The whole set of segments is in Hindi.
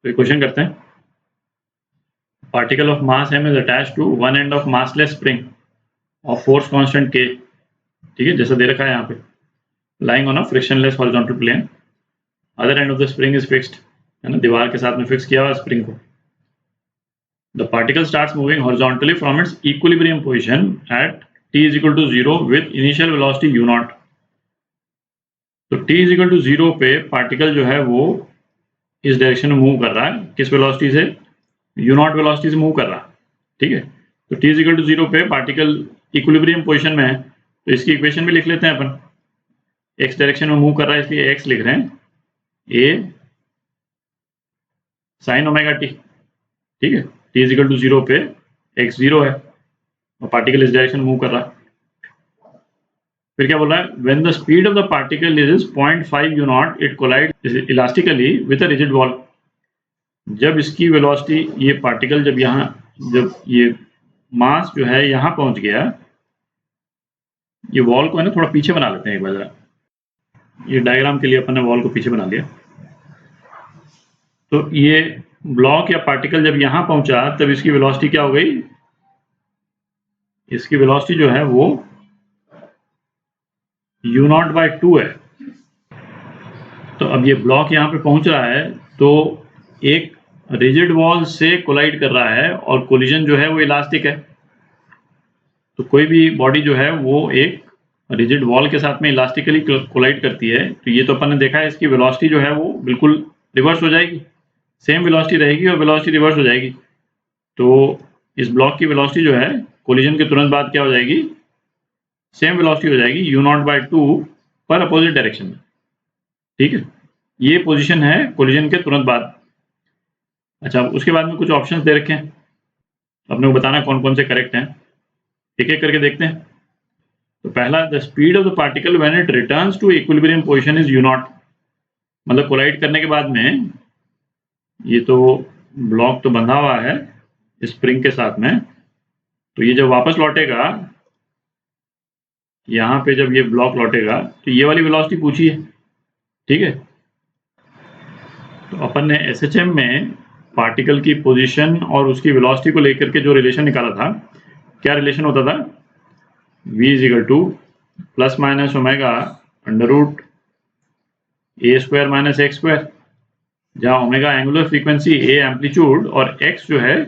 तो क्वेश्चन करते हैं, particle of mass m is attached to one end of massless spring of force constant k, ठीक है, जैसा दे रखा है यहाँ पे, lying on a frictionless horizontal plane, other end of the spring is fixed, है ना, दीवार के साथ में फिक्स किया हुआ स्प्रिंग को. The particle starts moving horizontally from its equilibrium position at t is equal to 0 with initial velocity u nought. तो t is equal to 0 पे पार्टिकल जो है वो इस डायरेक्शन में मूव कर रहा है, किस वेलोसिटी से, u नॉट वेलोसिटी से मूव कर रहा है, ठीक है. तो t is equal to 0 पे पार्टिकल इक्विलिब्रियम पोजीशन में है, तो इसकी इक्वेशन भी लिख लेते हैं अपन. x डायरेक्शन में मूव कर रहा है इसलिए x लिख रहे हैं, a sin ओमेगा t, ठीक है. t is equal to 0 पे x 0 है और पार्टिकल इस डायरेक्शन में मूव कर रहा है. फिर क्या बोल रहा है, when the speed of the particle is 0.5 u naught it collides elastically with a rigid wall. जब इसकी वेलोसिटी, ये पार्टिकल जब ये मास जो है यहाँ पहुंच गया, ये वॉल को है ना थोड़ा पीछे बना लेते हैं एक बार जरा, ये डायग्राम के लिए अपन ने वॉल को पीछे बना लिया. तो ये ब्लॉक या पार्टिकल जब यहाँ पहुंचा तब इसकी वेलोसिटी क्या हो गई, इसकी वेलोसिटी जो है वो u नॉट बाई 2 है. तो अब ये ब्लॉक यहाँ पे पहुंच रहा है तो एक रिजिड वॉल से कोलाइड कर रहा है और कोलिजन जो है वो इलास्टिक है. तो कोई भी बॉडी जो है वो एक रिजिड वॉल के साथ में इलास्टिकली कोलाइड करती है. तो ये तो अपन ने देखा है, इसकी वेलोसिटी जो है वो बिल्कुल रिवर्स हो जाएगी, सेम वेलोसिटी रहेगी और वेलोसिटी रिवर्स हो जाएगी. तो इस ब्लॉक की वेलोसिटी जो है कोलिजन के तुरंत बाद क्या हो जाएगी, सेम वेलोसिटी हो जाएगी u नॉट बाई 2 पर अपोजिट डायरेक्शन में, ठीक है. ये पोजीशन है कोलिजन के तुरंत बाद. अच्छा, उसके बाद में कुछ ऑप्शंस दे रखे हैं, अपने को बताना कौन कौन से करेक्ट हैं, एक एक करके देखते हैं. तो पहला, the speed of the particle when it returns to equilibrium position is u nought. मतलब कोलाइड करने के बाद में ये तो ब्लॉक तो बंधा हुआ है स्प्रिंग के साथ में, तो ये जब वापस लौटेगा, यहाँ पे जब ये ब्लॉक लौटेगा तो ये वाली वेलोसिटी पूछी है, ठीक है. तो अपन ने SHM में पार्टिकल की पोजीशन और उसकी वेलोसिटी को लेकर के जो रिलेशन निकाला था, क्या रिलेशन होता था, v is equal to plus minus omega under root a square minus x square, जहाँ omega angular frequency, a amplitude और x जो है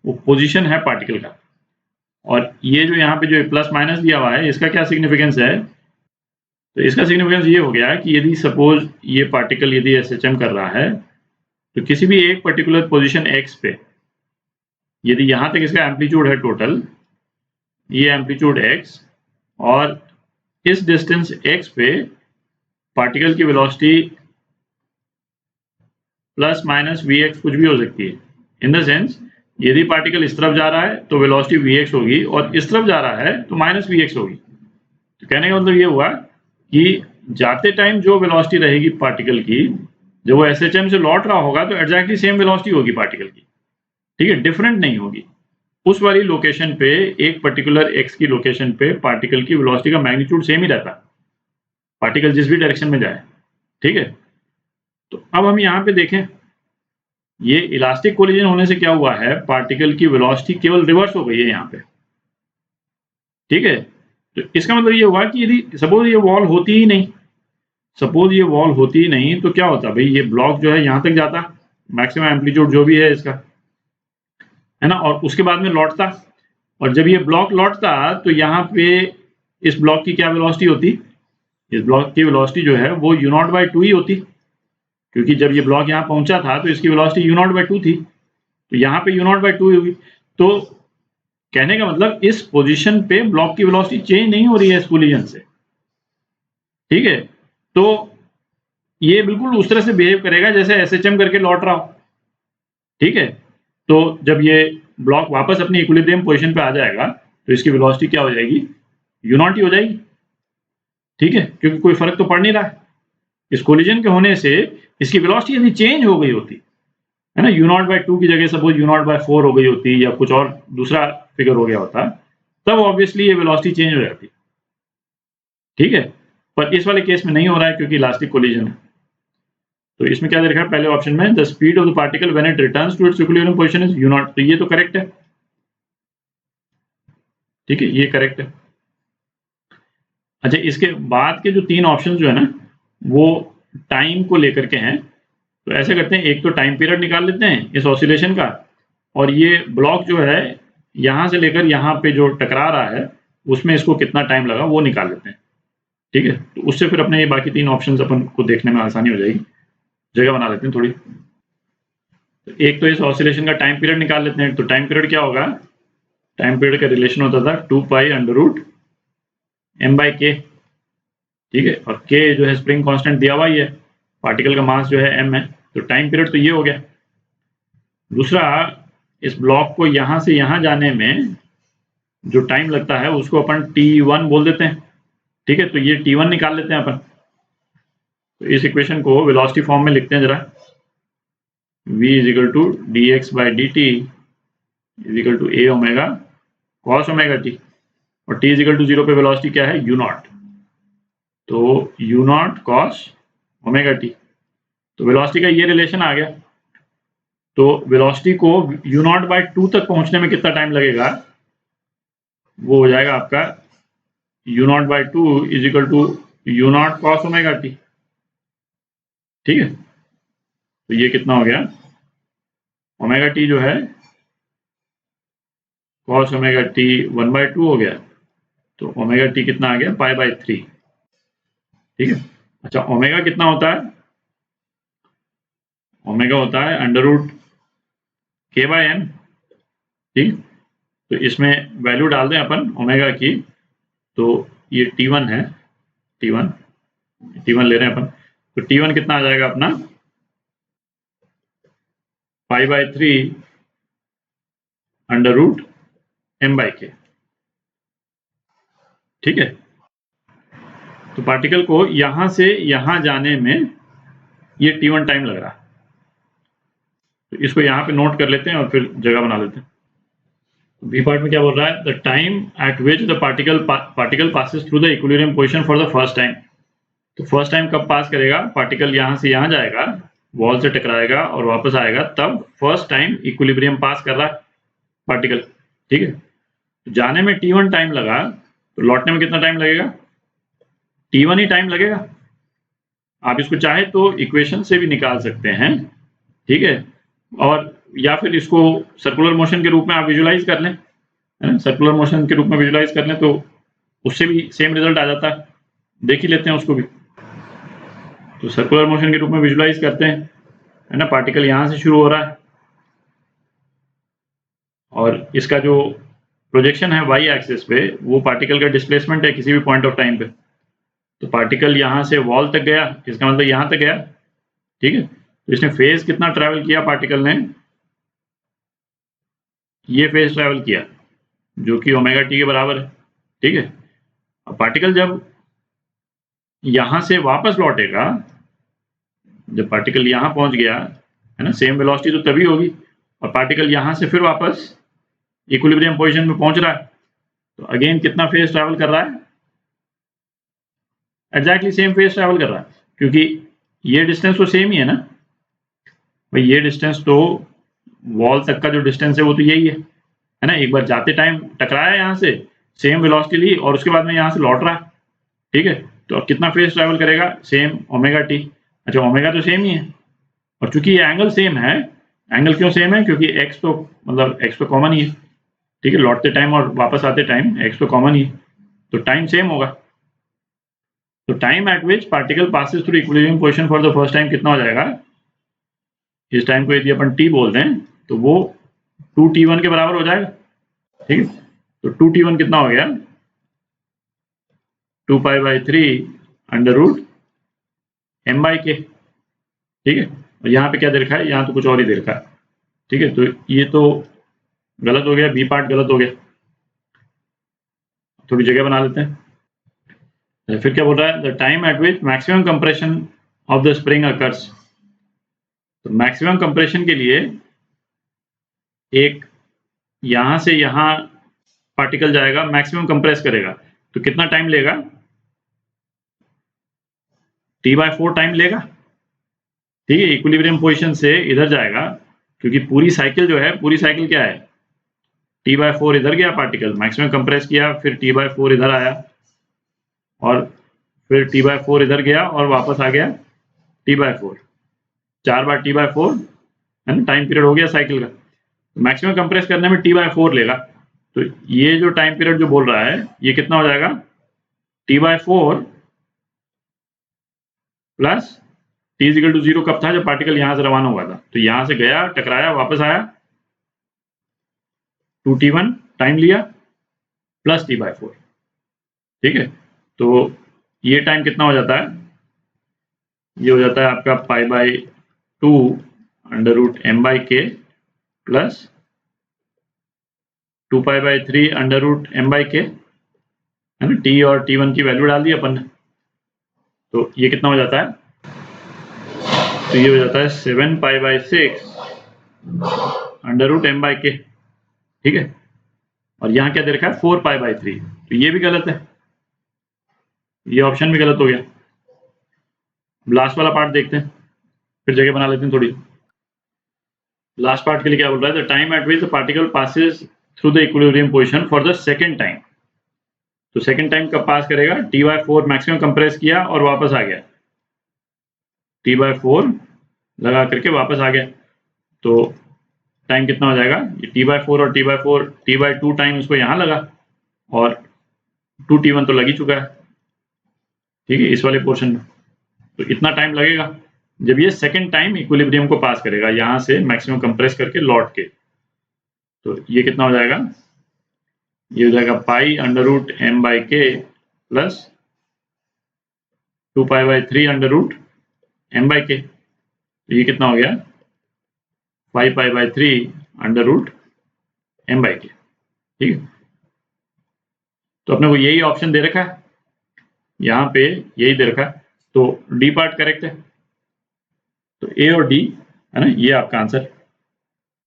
वो पोजीशन है पार्टिकल का. और ये जो यहाँ पे जो प्लस माइनस दिया हुआ है, इसका क्या सिग्निफिकेंस है, तो इसका सिग्निफिकेंस ये हो गया कि यदि सपोज ये पार्टिकल यदि SHM कर रहा है तो किसी भी एक पर्टिकुलर पोजीशन x पे, यदि यहाँ तक इसका एम्पलीट्यूड है टोटल, ये एम्पलीट्यूड x, और इस डिस्टेंस x पे पार्टिकल की वेलोसिटी प्लस माइनस vx कुछ भी हो सकती है. इन द सेंस, यदि पार्टिकल इस तरफ जा रहा है तो वेलोसिटी vx होगी और इस तरफ जा रहा है तो माइनस vx होगी. तो कहने का मतलब ये हुआ कि जाते टाइम जो वेलोसिटी रहेगी पार्टिकल की, जब वो SHM से लौट रहा होगा तो एग्जैक्टली सेम वेलोसिटी होगी पार्टिकल की, ठीक है, डिफरेंट नहीं होगी. उस वाली लोकेशन पे, एक पर्टिकुलर x की लोकेशन पे पार्टिकल की वेलोसिटी का मैग्नीट्यूड सेम ही रहता है, पार्टिकल जिस भी डायरेक्शन में जाए, ठीक है. तो अब हम यहाँ पे देखें, ये इलास्टिक कोलिजन होने से क्या हुआ है, पार्टिकल की वेलोसिटी केवल रिवर्स हो गई है यहाँ पे, ठीक है. तो इसका मतलब ये हुआ कि यदि सपोज ये वॉल होती ही नहीं, तो क्या होता भाई, ये ब्लॉक जो है यहाँ तक जाता, मैक्सिमम एम्पलीट्यूड जो भी है इसका, है ना, और उसके बाद में लौटता, और जब ये ब्लॉक लौटता तो यहाँ पे इस ब्लॉक की क्या वेलोसिटी होती, इस ब्लॉक की वेलोसिटी जो है वो u नॉट बाई 2 ही होती, क्योंकि जब ये ब्लॉक यहाँ पहुंचा था तो इसकी वेलोसिटी u नॉट बाई 2 थी, तो यहाँ पे u नॉट बाई 2 होगी. तो कहने का मतलब इस पोजीशन पे ब्लॉक की वेलोसिटी चेंज नहीं हो रही है इस कोलिजन से, ठीक है. तो ये बिल्कुल उस तरह से बिहेव करेगा जैसे SHM करके लौट रहा हो, ठीक है. तो जब ये ब्लॉक वापस अपनी इक्विलिब्रियम पोजीशन पे आ जाएगा तो इसकी वेलोसिटी क्या हो जाएगी, u नॉट ही हो जाएगी, ठीक है, क्योंकि कोई फर्क तो पड़ नहीं रहा है. इस कोलिजन के होने से इसकी वेलोसिटी यदि चेंज हो गई होती, है ना, u नॉट बाई 2 की जगह सपोज u नॉट बाई 4 हो गई होती या कुछ और दूसरा फिगर हो गया होता, तब ऑब्वियसली ये वेलोसिटी चेंज हो जाती, ठीक है. पर इस वाले केस में नहीं हो रहा है क्योंकि इलास्टिक कोलिजन है. तो इसमें क्या दे रखा है पहले ऑप्शन में, the speed of the particle when it returns to its equilibrium position is u nought. तो ये तो करेक्ट है, ठीक है, ये करेक्ट है। अच्छा, इसके बाद के जो 3 ऑप्शन जो है ना वो टाइम को लेकर के हैं। तो ऐसे करते हैं, एक तो टाइम पीरियड निकाल लेते हैं इस ऑसिलेशन का, और ये ब्लॉक जो है यहाँ से लेकर यहाँ पे जो टकरा रहा है उसमें इसको कितना टाइम लगा वो निकाल लेते हैं, ठीक है। तो उससे फिर अपने ये बाकी 3 ऑप्शंस अपन को देखने में आसानी हो जाएगी। जगह बना लेते हैं थोड़ी। तो एक तो इस ऑसिलेशन का टाइम पीरियड निकाल लेते हैं। तो टाइम पीरियड क्या होगा, टाइम पीरियड का रिलेशन होता था 2π√m/k, ठीक है। और k जो है स्प्रिंग कांस्टेंट दिया हुआ ही है, पार्टिकल का मास जो है m है। तो टाइम पीरियड तो ये हो गया। दूसरा, इस ब्लॉक को यहाँ से यहाँ जाने में जो टाइम लगता है उसको अपन t1 बोल देते हैं, ठीक है। तो ये t1 निकाल लेते हैं अपन। तो इस इक्वेशन को वेलोसिटी फॉर्म में लिखते हैं जरा, v = dx/dt = a omega cos omega t, और t = 0 पे वेलोसिटी क्या है, u नॉट। तो u nought cos omega t। तो वेलोसिटी का ये रिलेशन आ गया। तो वेलोसिटी को u नॉट बाय 2 तक पहुंचने में कितना टाइम लगेगा, वो हो जाएगा आपका u nought by 2 = u nought cos omega t, ठीक है। तो ये कितना हो गया, ओमेगा t जो है cos ओमेगा t 1/2 हो गया। तो ओमेगा t कितना आ गया, π/3, ठीक है। अच्छा, ओमेगा कितना होता है, ओमेगा होता है √k/m, ठीक। तो इसमें वैल्यू डाल दें अपन ओमेगा की। तो ये t1 है, t1 ले रहे हैं अपन। तो t1 कितना आ जाएगा अपना, π/3 √m/k, ठीक है। तो पार्टिकल को यहां से यहां जाने में ये t1 टाइम लग रहा है। तो इसको यहाँ पे नोट कर लेते हैं और फिर जगह बना लेते हैं। बी पार्ट में क्या बोल रहा है, the time eight which the particle passes through the equilibrium position for the first time. तो फर्स्ट टाइम कब पास करेगा, पार्टिकल यहाँ से यहाँ जाएगा, वॉल से टकराएगा और वापस आएगा, तब फर्स्ट टाइम इक्विलिब्रियम पास कर रहा है पार्टिकल, ठीक है। तो जाने में t1 टाइम लगा, तो लौटने में कितना टाइम लगेगा, t1 ही टाइम लगेगा। आप इसको चाहे तो इक्वेशन से भी निकाल सकते हैं, ठीक है। और या फिर इसको सर्कुलर मोशन के रूप में आप विजुलाइज कर लें, है ना, सर्कुलर मोशन के रूप में विजुलाइज कर लें तो उससे भी सेम रिजल्ट आ जाता है। देख ही लेते हैं उसको भी। तो सर्कुलर मोशन के रूप में विजुलाइज करते हैं, है ना। पार्टिकल यहाँ से शुरू हो रहा है और इसका जो प्रोजेक्शन है वाई एक्सिस पे, वो पार्टिकल का डिस्प्लेसमेंट है किसी भी पॉइंट ऑफ टाइम पे। तो पार्टिकल यहाँ से वॉल तक गया, इसका मतलब यहाँ तक गया, ठीक है। तो इसने फेज कितना ट्रैवल किया, पार्टिकल ने ये फेज ट्रैवल किया जो कि ओमेगा टी के बराबर है, ठीक है। अब पार्टिकल जब यहां से वापस लौटेगा, जब पार्टिकल यहां पहुंच गया, है ना, सेम वेलोसिटी तो तभी होगी। और पार्टिकल यहां से फिर वापस इक्विलिब्रियम पोजीशन में पहुंच रहा है, तो अगेन कितना फेज ट्रैवल कर रहा है, एग्जैक्टली सेम फेज ट्रैवल कर रहा है, क्योंकि ये डिस्टेंस तो सेम ही है ना भाई। ये डिस्टेंस तो वॉल तक का जो डिस्टेंस है वो तो यही है ना। एक बार जाते टाइम टकराया यहाँ से, सेम वेलोसिटी ली और उसके बाद में यहाँ से लौट रहा है, ठीक है। तो अब कितना फेज ट्रैवल करेगा, सेम ओमेगा टी। अच्छा, ओमेगा तो सेम ही है, और चूंकि ये एंगल सेम है, एंगल क्यों सेम है, क्योंकि एक्स तो मतलब एक्स तो कॉमन ही है, ठीक है। लौटते टाइम और वापस आते टाइम एक्स तो कॉमन ही है, तो टाइम सेम होगा। तो time eight which particle passes through equilibrium position for the first time कितना हो जाएगा, इस टाइम को यदि अपन टी बोल दें तो वो 2t1 के बराबर हो जाएगा, ठीक है। तो 2t1 कितना हो गया, 2π/3 √m/k, ठीक है। और यहाँ पे क्या दे रखा है, यहाँ तो कुछ और ही दे रखा है, ठीक है। तो ये तो गलत हो गया, बी पार्ट गलत हो गया। थोड़ी जगह बना लेते हैं। फिर क्या बोल रहा है, the time eight which maximum compression of the spring occurs. तो मैक्सिमम कंप्रेशन के लिए एक यहां से यहां पार्टिकल जाएगा, मैक्सिमम कंप्रेस करेगा, तो कितना टाइम लेगा, t/4 टाइम लेगा, ठीक है, इक्विलिब्रियम पोजीशन से इधर जाएगा, क्योंकि पूरी साइकिल जो है, पूरी साइकिल क्या है, T/4 इधर गया पार्टिकल, मैक्सिमम कंप्रेस किया, फिर T/4 इधर आया, और फिर T/4 इधर गया और वापस आ गया T/4, 4 बार T/4 है ना, टाइम पीरियड हो गया साइकिल का। मैक्सिमम कंप्रेस करने में T/4 लेगा, तो ये जो टाइम पीरियड जो बोल रहा है ये कितना हो जाएगा, T/4 plus T is equal to 0 कब था, जब पार्टिकल यहां से रवाना हुआ था, तो यहां से गया, टकराया, वापस आया, 2T1 टाइम लिया प्लस T/4। ठीक है, तो ये टाइम कितना हो जाता है, ये हो जाता है आपका π/2 √m/k प्लस 2π/3 √m/k, है ना, T और T1 की वैल्यू डाल दी अपन ने, तो ये कितना हो जाता है, तो ये हो जाता है 7π/6 √m/k। ठीक है, और यहाँ क्या दे रखा है, 4π/3, तो ये भी गलत है, ये ऑप्शन भी गलत हो गया। लास्ट वाला पार्ट देखते हैं, फिर जगह बना लेते हैं थोड़ी। लास्ट पार्ट के लिए क्या बोल रहा है, the time eight which the particle passes through the equilibrium position for the second time. तो सेकंड टाइम कब पास करेगा, T/4 मैक्सिमम कंप्रेस किया और वापस आ गया, T/4 लगा करके वापस आ गया, तो टाइम कितना हो जाएगा, ये T/4 और T/4 T/2 टाइम उसको यहाँ लगा, और 2T1 तो लग ही चुका है। ठीक है, इस वाले पोर्शन में तो इतना टाइम लगेगा जब ये सेकंड टाइम इक्विलिब्रियम को पास करेगा, यहाँ से मैक्सिमम कंप्रेस करके लौट के, तो ये कितना हो जाएगा, ये हो जाएगा π√m/k प्लस 2π/3 √m/k, तो ये कितना हो गया, 5π/3 √m/k। ठीक है, तो अपने को यही ऑप्शन दे रखा है, यहाँ पे यही दे रखा है, तो डी पार्ट करेक्ट है, तो ए और डी है ना, ये आपका आंसर।